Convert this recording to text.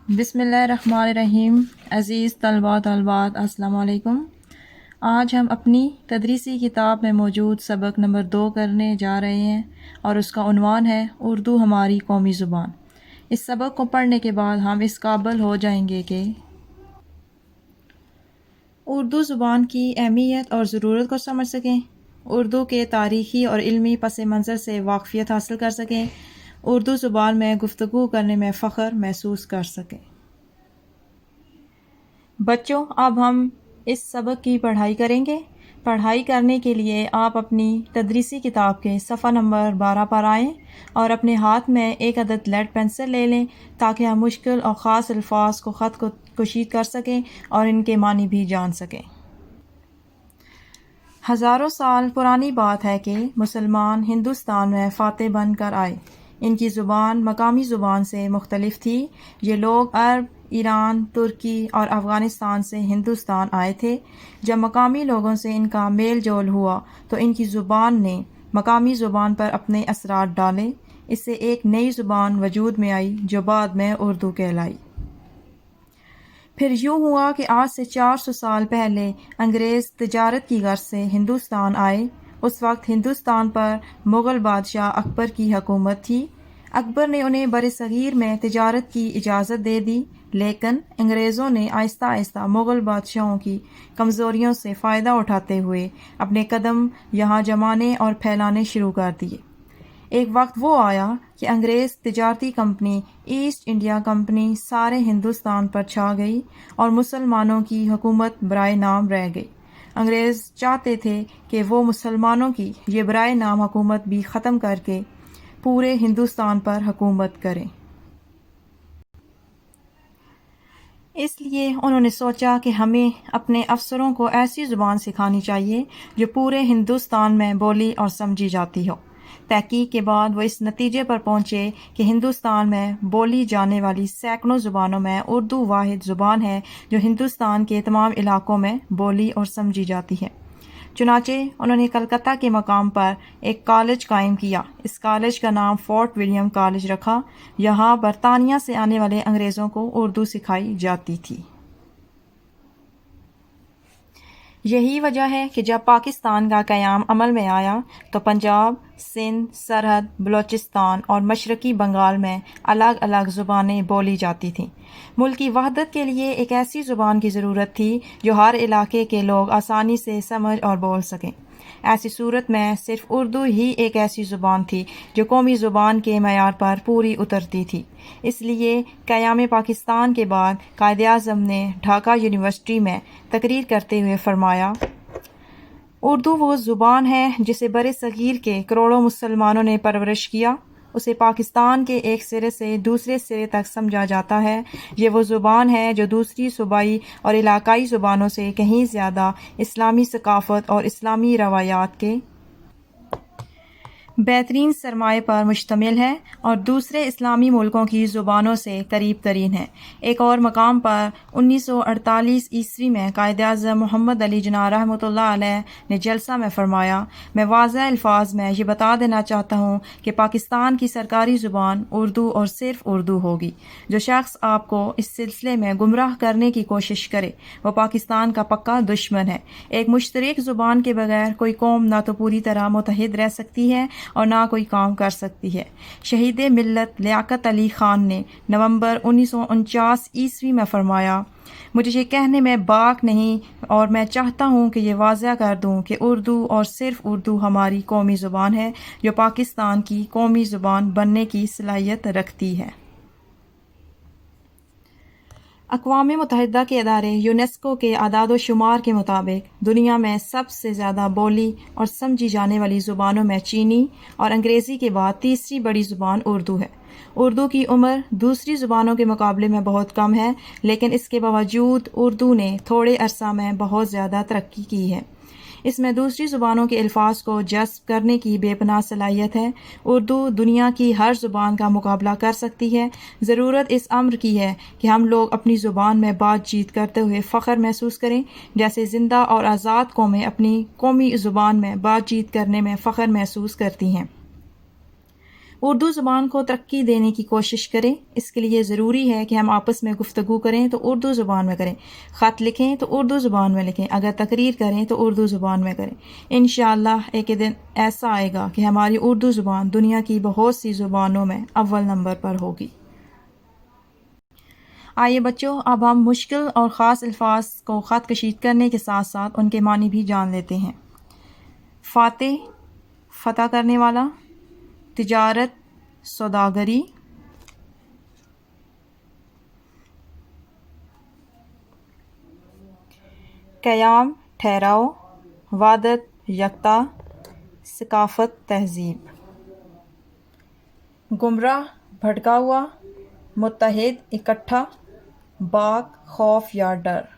بسم اللہ الرحمن الرحیم۔ عزیز طلباء طالبات السلام علیکم۔ آج ہم اپنی تدریسی کتاب میں موجود سبق نمبر 2 کرنے جا رہے ہیں اور اس کا عنوان ہے اردو ہماری قومی زبان۔ اس سبق کو پڑھنے کے بعد ہم اس قابل ہو جائیں گے کہ اردو زبان کی اہمیت اور ضرورت کو سمجھ سکیں، اردو کے تاریخی اور علمی پس منظر سے واقفیت حاصل کر سکیں، اردو زبان میں گفتگو کرنے میں فخر محسوس کر سکیں۔ بچوں، اب ہم اس سبق کی پڑھائی کریں گے۔ پڑھائی کرنے کے لیے آپ اپنی تدریسی کتاب کے صفحہ نمبر 12 پر آئیں اور اپنے ہاتھ میں ایک عدد لیڈ پنسل لے لیں تاکہ ہم مشکل اور خاص الفاظ کو خط کو کشید کر سکیں اور ان کے معنی بھی جان سکیں۔ ہزاروں سال پرانی بات ہے کہ مسلمان ہندوستان میں فاتح بن کر آئے۔ ان کی زبان مقامی زبان سے مختلف تھی۔ یہ لوگ عرب، ایران، ترکی اور افغانستان سے ہندوستان آئے تھے۔ جب مقامی لوگوں سے ان کا میل جول ہوا تو ان کی زبان نے مقامی زبان پر اپنے اثرات ڈالے۔ اس سے ایک نئی زبان وجود میں آئی جو بعد میں اردو کہلائی۔ پھر یوں ہوا کہ آج سے 400 سال پہلے انگریز تجارت کی غرض سے ہندوستان آئے۔ اس وقت ہندوستان پر مغل بادشاہ اکبر کی حکومت تھی۔ اکبر نے انہیں برصغیر میں تجارت کی اجازت دے دی، لیکن انگریزوں نے آہستہ آہستہ مغل بادشاہوں کی کمزوریوں سے فائدہ اٹھاتے ہوئے اپنے قدم یہاں جمانے اور پھیلانے شروع کر دیے۔ ایک وقت وہ آیا کہ انگریز تجارتی کمپنی ایسٹ انڈیا کمپنی سارے ہندوستان پر چھا گئی اور مسلمانوں کی حکومت برائے نام رہ گئی۔ انگریز چاہتے تھے کہ وہ مسلمانوں کی یہ برائے نام حکومت بھی ختم کر کے پورے ہندوستان پر حکومت کریں۔ اس لیے انہوں نے سوچا کہ ہمیں اپنے افسروں کو ایسی زبان سکھانی چاہیے جو پورے ہندوستان میں بولی اور سمجھی جاتی ہو۔ تحقیق کے بعد وہ اس نتیجے پر پہنچے کہ ہندوستان میں بولی جانے والی سینکڑوں زبانوں میں اردو واحد زبان ہے جو ہندوستان کے تمام علاقوں میں بولی اور سمجھی جاتی ہے۔ چنانچہ انہوں نے کلکتہ کے مقام پر ایک کالج قائم کیا۔ اس کالج کا نام فورٹ ولیم کالج رکھا۔ یہاں برطانیہ سے آنے والے انگریزوں کو اردو سکھائی جاتی تھی۔ یہی وجہ ہے کہ جب پاکستان کا قیام عمل میں آیا تو پنجاب، سندھ، سرحد، بلوچستان اور مشرقی بنگال میں الگ الگ زبانیں بولی جاتی تھیں۔ ملک کی وحدت کے لیے ایک ایسی زبان کی ضرورت تھی جو ہر علاقے کے لوگ آسانی سے سمجھ اور بول سکیں۔ ایسی صورت میں صرف اردو ہی ایک ایسی زبان تھی جو قومی زبان کے معیار پر پوری اترتی تھی۔ اس لیے قیام پاکستان کے بعد قائد اعظم نے ڈھاکہ یونیورسٹی میں تقریر کرتے ہوئے فرمایا، اردو وہ زبان ہے جسے برصغیر کے کروڑوں مسلمانوں نے پرورش کیا۔ اسے پاکستان کے ایک سرے سے دوسرے سرے تک سمجھا جاتا ہے۔ یہ وہ زبان ہے جو دوسری صوبائی اور علاقائی زبانوں سے کہیں زیادہ اسلامی ثقافت اور اسلامی روایات کے بہترین سرمایہ پر مشتمل ہے اور دوسرے اسلامی ملکوں کی زبانوں سے قریب ترین ہے۔ ایک اور مقام پر 1948 عیسوی میں قائد اعظم محمد علی جناح رحمۃ اللہ علیہ نے جلسہ میں فرمایا، میں واضح الفاظ میں یہ بتا دینا چاہتا ہوں کہ پاکستان کی سرکاری زبان اردو اور صرف اردو ہوگی۔ جو شخص آپ کو اس سلسلے میں گمراہ کرنے کی کوشش کرے وہ پاکستان کا پکا دشمن ہے۔ ایک مشترک زبان کے بغیر کوئی قوم نہ تو پوری طرح متحد رہ سکتی ہے اور نہ کوئی کام کر سکتی ہے۔ شہید ملت لیاقت علی خان نے نومبر 1949 عیسوی میں فرمایا، مجھے یہ کہنے میں باک نہیں اور میں چاہتا ہوں کہ یہ واضح کر دوں کہ اردو اور صرف اردو ہماری قومی زبان ہے جو پاکستان کی قومی زبان بننے کی صلاحیت رکھتی ہے۔ اقوام متحدہ کے ادارے یونیسکو کے اعداد و شمار کے مطابق دنیا میں سب سے زیادہ بولی اور سمجھی جانے والی زبانوں میں چینی اور انگریزی کے بعد تیسری بڑی زبان اردو ہے۔ اردو کی عمر دوسری زبانوں کے مقابلے میں بہت کم ہے، لیکن اس کے باوجود اردو نے تھوڑے عرصہ میں بہت زیادہ ترقی کی ہے۔ اس میں دوسری زبانوں کے الفاظ کو جذب کرنے کی بے پناہ صلاحیت ہے۔ اردو دنیا کی ہر زبان کا مقابلہ کر سکتی ہے۔ ضرورت اس امر کی ہے کہ ہم لوگ اپنی زبان میں بات چیت کرتے ہوئے فخر محسوس کریں، جیسے زندہ اور آزاد قومیں اپنی قومی زبان میں بات چیت کرنے میں فخر محسوس کرتی ہیں۔ اردو زبان کو ترقی دینے کی کوشش کریں. اس کے لیے ضروری ہے کہ ہم آپس میں گفتگو کریں تو اردو زبان میں کریں، خط لکھیں تو اردو زبان میں لکھیں، اگر تقریر کریں تو اردو زبان میں کریں. انشاءاللہ ایک دن ایسا آئے گا کہ ہماری اردو زبان دنیا کی بہت سی زبانوں میں اول نمبر پر ہوگی. آئیے بچوں، اب ہم مشکل اور خاص الفاظ کو خط کشید کرنے کے ساتھ ساتھ ان کے معنی بھی جان لیتے ہیں. فاتح، فتح کرنے والا. تجارت، سوداگری. قیام، ٹھہراؤ. وحدت، یکتا. ثقافت، تہذیب. گمراہ، بھٹکا ہوا. متحد، اکٹھا. باک، خوف یا ڈر.